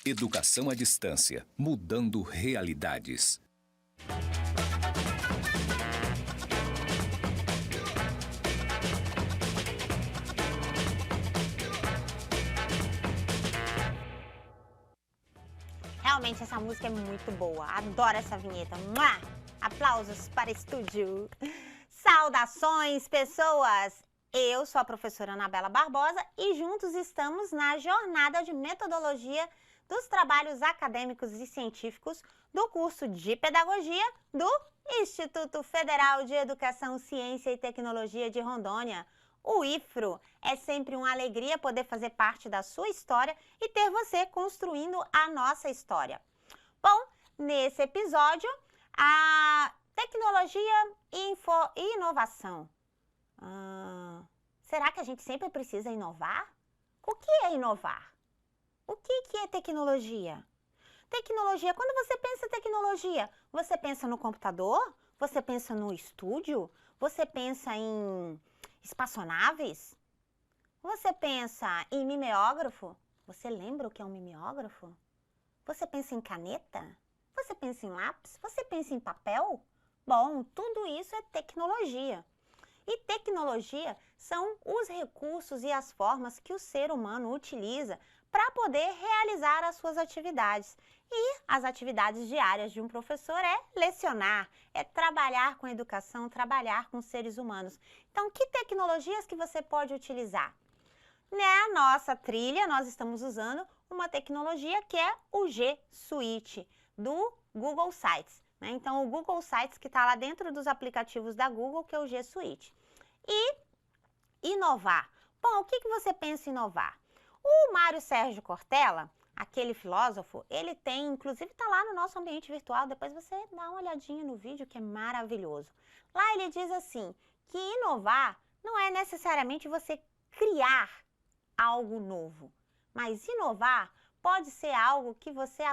Educação à distância, mudando realidades. Realmente essa música é muito boa, adoro essa vinheta. Mua! Aplausos para estúdio. Saudações, pessoas! Eu sou a professora Anabela Barbosa e juntos estamos na jornada de metodologia dos trabalhos acadêmicos e científicos do curso de Pedagogia do Instituto Federal de Educação, Ciência e Tecnologia de Rondônia, o IFRO. É sempre uma alegria poder fazer parte da sua história e ter você construindo a nossa história. Bom, nesse episódio, a tecnologia e inovação. Será que a gente sempre precisa inovar? O que é inovar? O que é tecnologia? Tecnologia, quando você pensa em tecnologia, você pensa no computador? Você pensa no estúdio? Você pensa em espaçonaves? Você pensa em mimeógrafo? Você lembra o que é um mimeógrafo? Você pensa em caneta? Você pensa em lápis? Você pensa em papel? Bom, tudo isso é tecnologia. E tecnologia são os recursos e as formas que o ser humano utiliza para poder realizar as suas atividades. E as atividades diárias de um professor é lecionar, é trabalhar com educação, trabalhar com seres humanos. Então, que tecnologias que você pode utilizar? Na nossa trilha, nós estamos usando uma tecnologia que é o G Suite, do Google Sites. Então, o Google Sites que está lá dentro dos aplicativos da Google, que é o G Suite. E inovar. Bom, o que você pensa em inovar? O Mário Sérgio Cortella, aquele filósofo, ele tem, inclusive está lá no nosso ambiente virtual, depois você dá uma olhadinha no vídeo que é maravilhoso. Lá ele diz assim, que inovar não é necessariamente você criar algo novo, mas inovar pode ser algo que você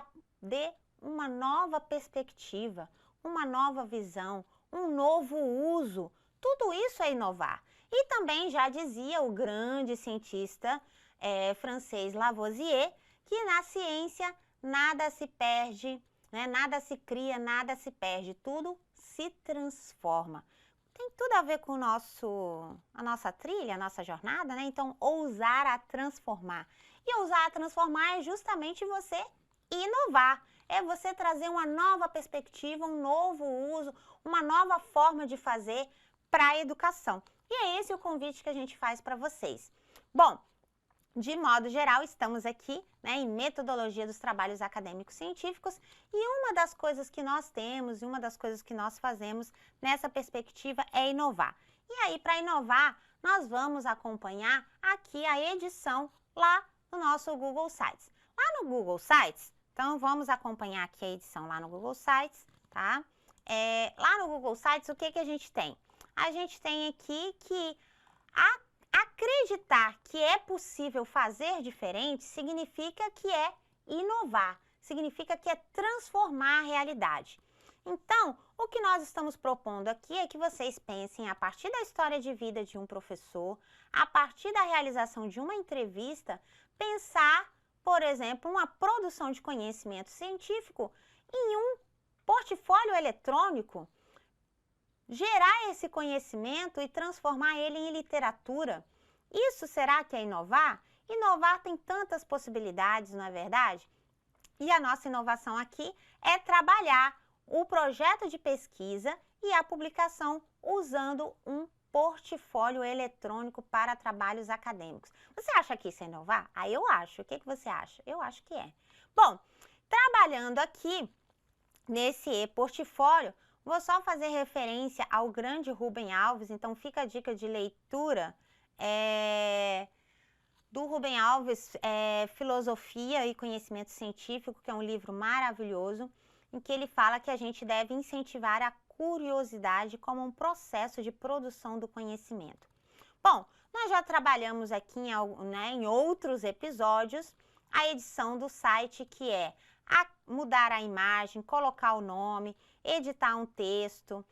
dê uma nova perspectiva, uma nova visão, um novo uso. Tudo isso é inovar. E também já dizia o grande cientista francês Lavoisier, que na ciência nada se perde, nada se cria, nada se perde, tudo se transforma. Tem tudo a ver com a nossa trilha, a nossa jornada, Então, ousar a transformar. E ousar a transformar é justamente você inovar. É você trazer uma nova perspectiva, um novo uso, uma nova forma de fazer para a educação. E é esse o convite que a gente faz para vocês. Bom, de modo geral, estamos aqui em metodologia dos trabalhos acadêmicos científicos e uma das coisas que nós temos e uma das coisas que nós fazemos nessa perspectiva é inovar. E aí, para inovar, nós vamos acompanhar aqui a edição lá no nosso Google Sites. Lá no Google Sites, então vamos acompanhar aqui a edição lá no Google Sites, tá? Lá no Google Sites, o que a gente tem? A gente tem aqui que acreditar que é possível fazer diferente significa que é inovar, significa que é transformar a realidade. Então, o que nós estamos propondo aqui é que vocês pensem a partir da história de vida de um professor, a partir da realização de uma entrevista, pensar, por exemplo, uma produção de conhecimento científico em um portfólio eletrônico, gerar esse conhecimento e transformar ele em literatura. Isso será que é inovar? Inovar tem tantas possibilidades, não é verdade? E a nossa inovação aqui é trabalhar o projeto de pesquisa e a publicação usando um portfólio eletrônico para trabalhos acadêmicos. Você acha que isso é inovar? Eu acho. O que você acha? Eu acho que é. Bom, trabalhando aqui nesse e-portfólio, vou só fazer referência ao grande Rubem Alves, então fica a dica de leitura do Rubem Alves, Filosofia e Conhecimento Científico, que é um livro maravilhoso, em que ele fala que a gente deve incentivar a curiosidade como um processo de produção do conhecimento. Bom, nós já trabalhamos aqui em outros episódios a edição do site, que é mudar a imagem, colocar o nome, editar um texto,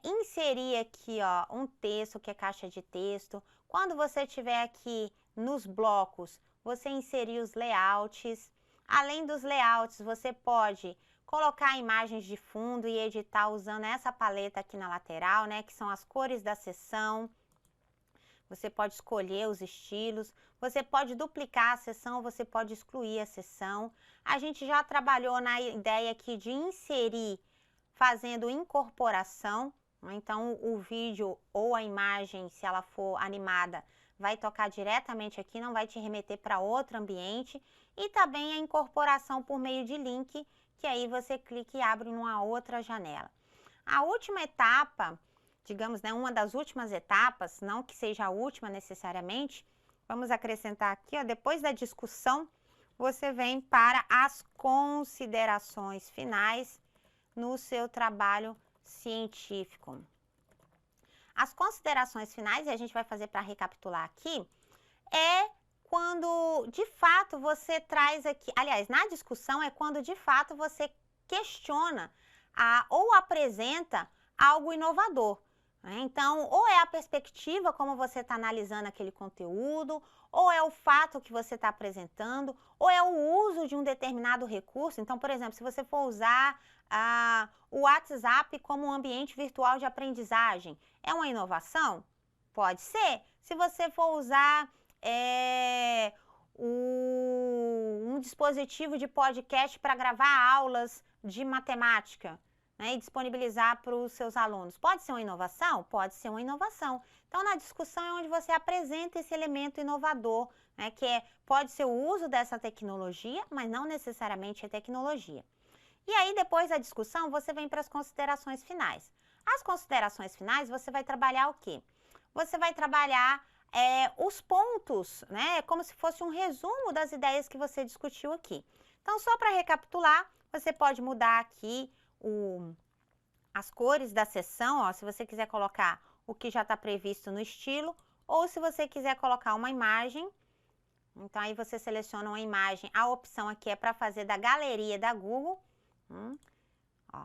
inserir aqui um texto que é caixa de texto. Quando você estiver aqui nos blocos, você inserir os layouts, Além dos layouts, você pode colocar imagens de fundo e editar usando essa paleta aqui na lateral, né, que são as cores da seção. Você pode escolher os estilos, você pode duplicar a seção, você pode excluir a seção. A gente já trabalhou na ideia aqui de inserir fazendo incorporação, então o vídeo ou a imagem, se ela for animada, vai tocar diretamente aqui, não vai te remeter para outro ambiente. E também a incorporação por meio de link, que aí você clica e abre numa outra janela. A última etapa, digamos, né, uma das últimas etapas, não que seja a última necessariamente, vamos acrescentar aqui, ó, depois da discussão, você vem para as considerações finais no seu trabalho científico. As considerações finais, e a gente vai fazer para recapitular aqui, é quando de fato você traz aqui, aliás, na discussão é quando de fato você questiona ou apresenta algo inovador. Então, ou é a perspectiva como você está analisando aquele conteúdo, ou é o fato que você está apresentando, ou é o uso de um determinado recurso. Então, por exemplo, se você for usar o WhatsApp como um ambiente virtual de aprendizagem, é uma inovação? Pode ser. Se você for usar um dispositivo de podcast para gravar aulas de matemática, né, e disponibilizar para os seus alunos. Pode ser uma inovação? Pode ser uma inovação. Então, na discussão é onde você apresenta esse elemento inovador, né, que pode ser o uso dessa tecnologia, mas não necessariamente é tecnologia. E aí, depois da discussão, você vem para as considerações finais. As considerações finais, você vai trabalhar o quê? Você vai trabalhar os pontos, né, como se fosse um resumo das ideias que você discutiu aqui. Então, só para recapitular, você pode mudar aqui as cores da seção, ó, se você quiser colocar o que já está previsto no estilo, ou se você quiser colocar uma imagem, então aí você seleciona uma imagem, a opção aqui é para fazer da galeria da Google, ó.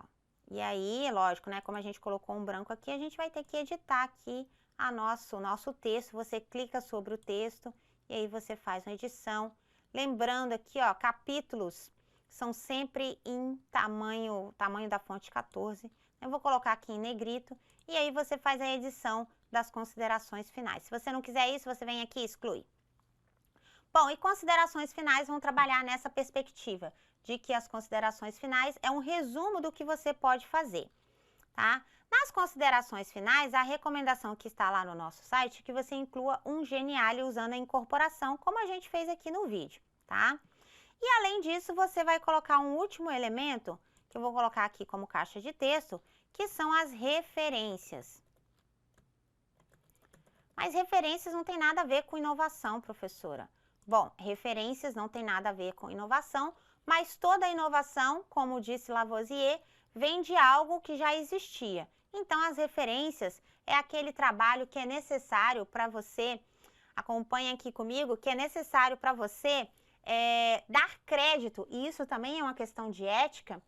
E aí, lógico, né, como a gente colocou um branco aqui, a gente vai ter que editar aqui o nosso texto, você clica sobre o texto e aí você faz uma edição. Lembrando aqui, ó, capítulos são sempre em tamanho da fonte 14. Eu vou colocar aqui em negrito e aí você faz a edição das considerações finais. Se você não quiser isso, você vem aqui e exclui. Bom, e considerações finais vão trabalhar nessa perspectiva de que as considerações finais é um resumo do que você pode fazer, tá? Nas considerações finais, a recomendação que está lá no nosso site é que você inclua um Geniali usando a incorporação, como a gente fez aqui no vídeo, tá? E além disso, você vai colocar um último elemento, que eu vou colocar aqui como caixa de texto, que são as referências. Mas referências não tem nada a ver com inovação, professora. Bom, referências não tem nada a ver com inovação, mas toda inovação, como disse Lavoisier, vem de algo que já existia. Então, as referências é aquele trabalho que é necessário para você, acompanha aqui comigo, que é necessário para você dar crédito, e isso também é uma questão de ética,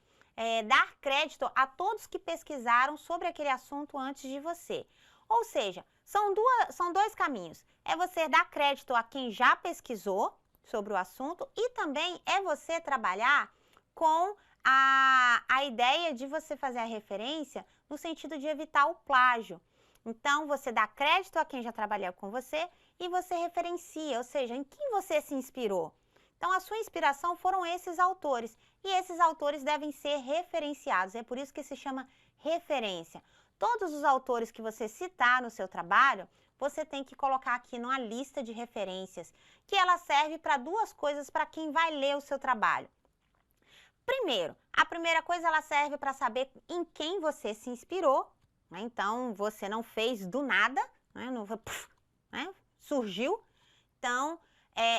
dar crédito a todos que pesquisaram sobre aquele assunto antes de você. Ou seja, são dois caminhos. É você dar crédito a quem já pesquisou sobre o assunto e também é você trabalhar com a ideia de você fazer a referência no sentido de evitar o plágio. Então, você dá crédito a quem já trabalhou com você e você referencia, ou seja, em quem você se inspirou. Então, a sua inspiração foram esses autores e esses autores devem ser referenciados, é por isso que se chama referência. Todos os autores que você citar no seu trabalho, você tem que colocar aqui numa lista de referências, que ela serve para duas coisas para quem vai ler o seu trabalho. Primeiro, a primeira coisa ela serve para saber em quem você se inspirou, né? Então, você não fez do nada, né? Não, né? Surgiu. Então,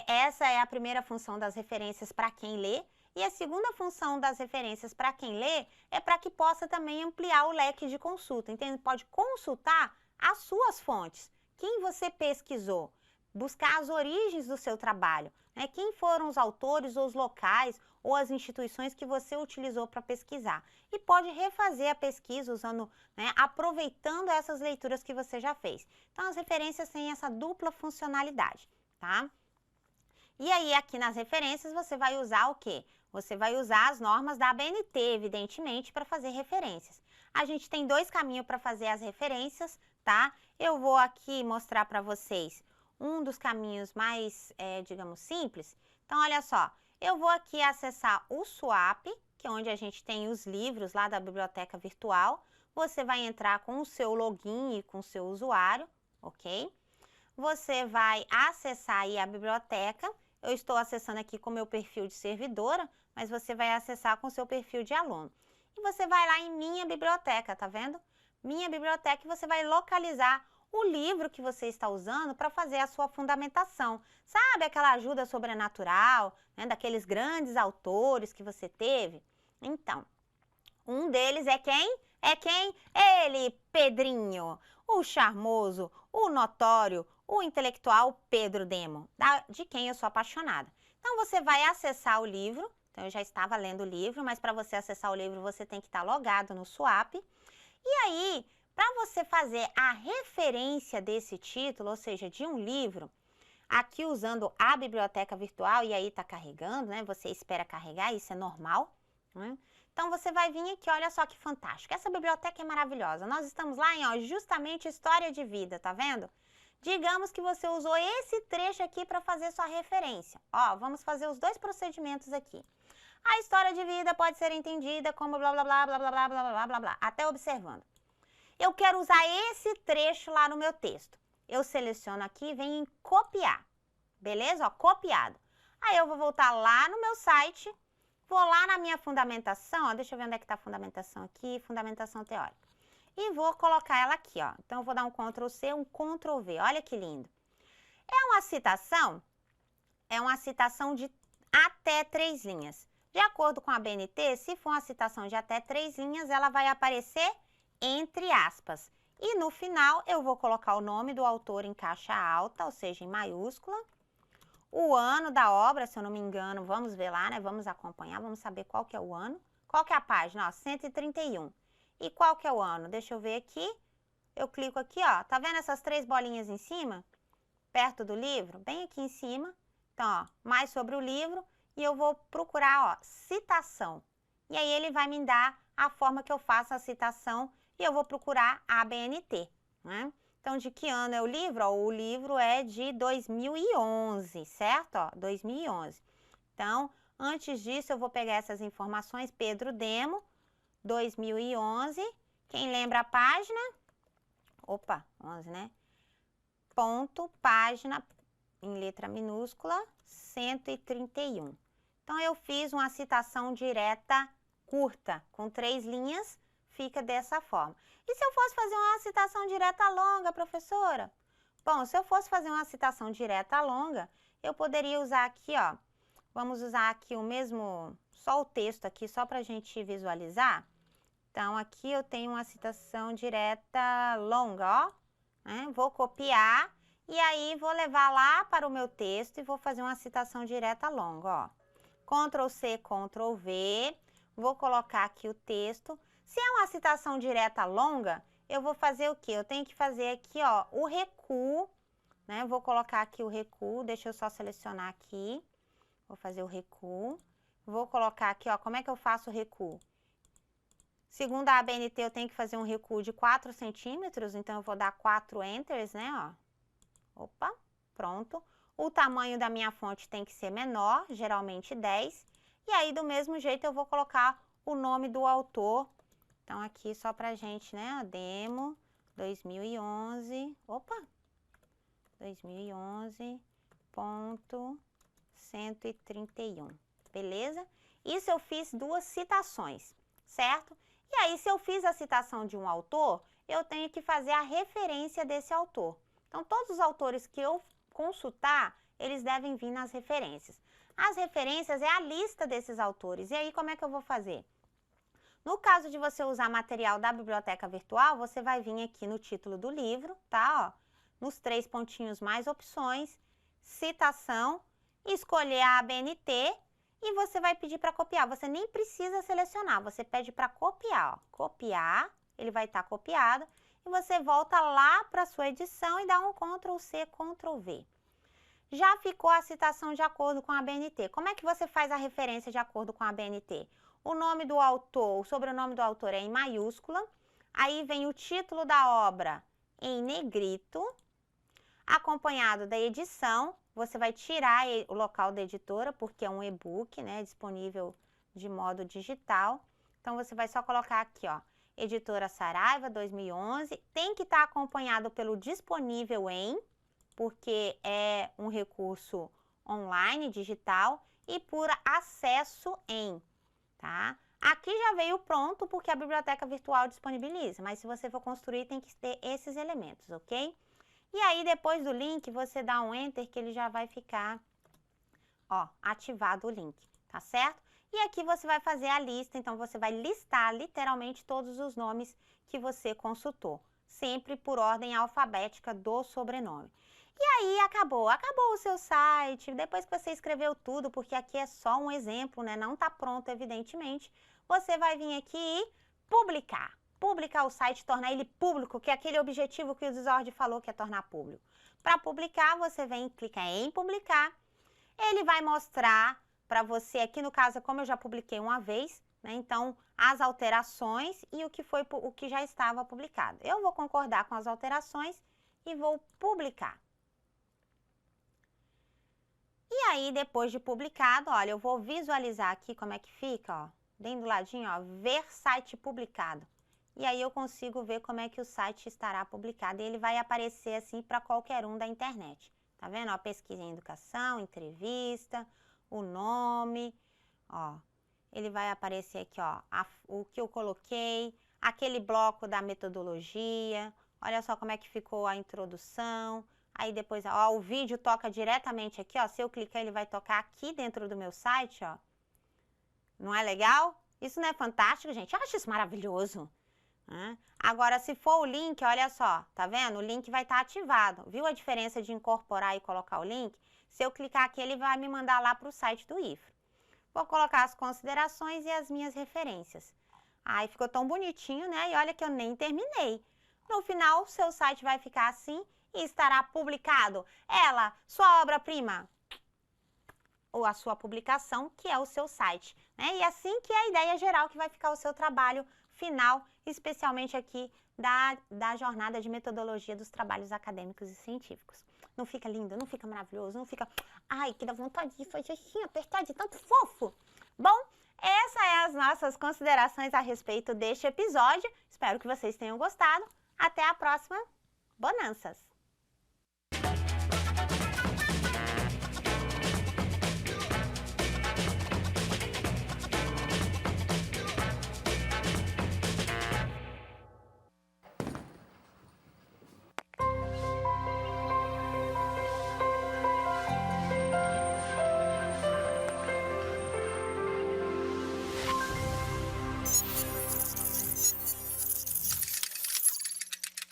essa é a primeira função das referências para quem lê. E a segunda função das referências para quem lê é para que possa também ampliar o leque de consulta. Entende? Pode consultar as suas fontes, quem você pesquisou, buscar as origens do seu trabalho, né? Quem foram os autores ou os locais ou as instituições que você utilizou para pesquisar. E pode refazer a pesquisa usando, né, aproveitando essas leituras que você já fez. Então, as referências têm essa dupla funcionalidade, tá? E aí, aqui nas referências, você vai usar o quê? Você vai usar as normas da ABNT, evidentemente, para fazer referências. A gente tem dois caminhos para fazer as referências, tá? Eu vou aqui mostrar para vocês um dos caminhos mais, digamos, simples. Então, olha só, eu vou aqui acessar o SWAP, que é onde a gente tem os livros lá da biblioteca virtual. Você vai entrar com o seu login e com o seu usuário, ok? Você vai acessar aí a biblioteca. Eu estou acessando aqui com o meu perfil de servidora, mas você vai acessar com o seu perfil de aluno. E você vai lá em Minha Biblioteca, tá vendo? Minha Biblioteca, e você vai localizar o livro que você está usando para fazer a sua fundamentação. Sabe aquela ajuda sobrenatural, né, daqueles grandes autores que você teve? Então, um deles é quem? É quem? Ele, Pedrinho, o charmoso, o notório, o intelectual Pedro Demo, de quem eu sou apaixonada. Então, você vai acessar o livro. Então, eu já estava lendo o livro, mas para você acessar o livro, você tem que estar logado no SWAP. E aí, para você fazer a referência desse título, ou seja, de um livro, aqui usando a biblioteca virtual, e aí está carregando, né? Você espera carregar, isso é normal, né? Então, você vai vir aqui, olha só que fantástico. Essa biblioteca é maravilhosa. Nós estamos lá em, ó, justamente história de vida, tá vendo? Digamos que você usou esse trecho aqui para fazer sua referência. Ó, vamos fazer os dois procedimentos aqui. A história de vida pode ser entendida como blá, blá, blá, blá, blá, blá, blá, blá, blá, blá, até observando. Eu quero usar esse trecho lá no meu texto. Eu seleciono aqui e venho em copiar. Beleza? Ó, copiado. Aí eu vou voltar lá no meu site, vou lá na minha fundamentação, ó, deixa eu ver onde é que está a fundamentação aqui, fundamentação teórica. E vou colocar ela aqui, ó. Então, eu vou dar um Ctrl+C, um Ctrl+V. Olha que lindo. É uma citação de até 3 linhas. De acordo com a ABNT, se for uma citação de até 3 linhas, ela vai aparecer entre aspas. E no final, eu vou colocar o nome do autor em caixa alta, ou seja, em maiúscula. O ano da obra, se eu não me engano, vamos ver lá, né? Vamos acompanhar, vamos saber qual que é o ano. Qual que é a página? Ó, 131. E qual que é o ano? Deixa eu ver aqui. Eu clico aqui, ó. Tá vendo essas 3 bolinhas em cima? Perto do livro? Bem aqui em cima. Então, ó, mais sobre o livro. E eu vou procurar, ó, citação. E aí ele vai me dar a forma que eu faço a citação e eu vou procurar a ABNT, né? Então, de que ano é o livro? Ó, o livro é de 2011, certo? Ó, 2011. Então, antes disso, eu vou pegar essas informações, Pedro Demo, 2011. Quem lembra a página? Opa, 11, né? Ponto, página, em letra minúscula, 131. Então, eu fiz uma citação direta curta, com 3 linhas, fica dessa forma. E se eu fosse fazer uma citação direta longa, professora? Bom, se eu fosse fazer uma citação direta longa, eu poderia usar aqui, ó, vamos usar aqui o mesmo, só o texto aqui, só para a gente visualizar. Então, aqui eu tenho uma citação direta longa, ó, né? Vou copiar e aí vou levar lá para o meu texto e vou fazer uma citação direta longa, ó. Ctrl+C, Ctrl+V, vou colocar aqui o texto. Se é uma citação direta longa, eu vou fazer o quê? Eu tenho que fazer aqui, ó, o recuo, né? Vou colocar aqui o recuo, deixa eu só selecionar aqui. Vou fazer o recuo. Vou colocar aqui, ó, como é que eu faço o recuo? Segundo a ABNT, eu tenho que fazer um recuo de 4 centímetros, então eu vou dar 4 enters, né, ó. Opa, pronto. O tamanho da minha fonte tem que ser menor, geralmente 10. E aí, do mesmo jeito, eu vou colocar o nome do autor. Então, aqui só pra gente, né, Demo, 2011, opa, 2011.131, beleza? Isso eu fiz 2 citações, certo? E aí, se eu fiz a citação de um autor, eu tenho que fazer a referência desse autor. Então, todos os autores que eu consultar, eles devem vir nas referências. As referências é a lista desses autores. E aí, como é que eu vou fazer? No caso de você usar material da biblioteca virtual, você vai vir aqui no título do livro, tá? Ó, nos 3 pontinhos mais opções, citação, escolher a ABNT e você vai pedir para copiar. Você nem precisa selecionar, você pede para copiar, ó. Copiar, ele vai estar copiado e você volta lá para a sua edição e dá um Ctrl+C, Ctrl+V. já ficou a citação de acordo com a ABNT. Como é que você faz a referência de acordo com a ABNT? O nome do autor, o sobrenome do autor é em maiúscula, aí vem o título da obra em negrito, acompanhado da edição. Você vai tirar o local da editora, porque é um e-book, né, disponível de modo digital. Então, você vai só colocar aqui, ó, Editora Saraiva, 2011. Tem que estar acompanhado pelo disponível em, porque é um recurso online, digital, e por acesso em, tá? Aqui já veio pronto, porque a biblioteca virtual disponibiliza, mas se você for construir, tem que ter esses elementos, ok? E aí, depois do link, você dá um Enter, que ele já vai ficar, ó, ativado o link, tá certo? E aqui você vai fazer a lista, então você vai listar literalmente todos os nomes que você consultou, sempre por ordem alfabética do sobrenome. E aí, acabou o seu site, depois que você escreveu tudo, porque aqui é só um exemplo, né? Não tá pronto, evidentemente, você vai vir aqui e publicar. Publicar o site, tornar ele público, que é aquele objetivo que o Desord falou que é tornar público. Para publicar, você vem e clica em publicar. Ele vai mostrar para você, aqui no caso, como eu já publiquei uma vez, né? Então, as alterações e o que já estava publicado. Eu vou concordar com as alterações e vou publicar. E aí, depois de publicado, olha, eu vou visualizar aqui como é que fica, ó, bem do ladinho, ó, ver site publicado. E aí eu consigo ver como é que o site estará publicado. E ele vai aparecer assim para qualquer um da internet. Tá vendo? Ó, pesquisa em educação, entrevista, o nome, ó. Ele vai aparecer aqui, ó, o que eu coloquei, aquele bloco da metodologia. Olha só como é que ficou a introdução. Aí depois, ó, o vídeo toca diretamente aqui, ó. Se eu clicar, ele vai tocar aqui dentro do meu site, ó. Não é legal? Isso não é fantástico, gente? Eu acho isso maravilhoso. Agora, se for o link, olha só, tá vendo? O link vai estar ativado. Viu a diferença de incorporar e colocar o link? Se eu clicar aqui, ele vai me mandar lá para o site do IFRO. Vou colocar as considerações e as minhas referências. Aí ficou tão bonitinho, né? E olha que eu nem terminei. No final, o seu site vai ficar assim e estará publicado. Ela, sua obra-prima, ou a sua publicação, que é o seu site, né? E assim que é a ideia geral que vai ficar o seu trabalho final, especialmente aqui da jornada de metodologia dos trabalhos acadêmicos e científicos. Não fica lindo? Não fica maravilhoso? Não fica... Ai, que dá vontade de fazer assim, apertar de tanto fofo. Bom, essas são as nossas considerações a respeito deste episódio. Espero que vocês tenham gostado. Até a próxima. Bonanças!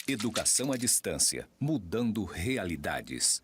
Educação à distância, mudando realidades.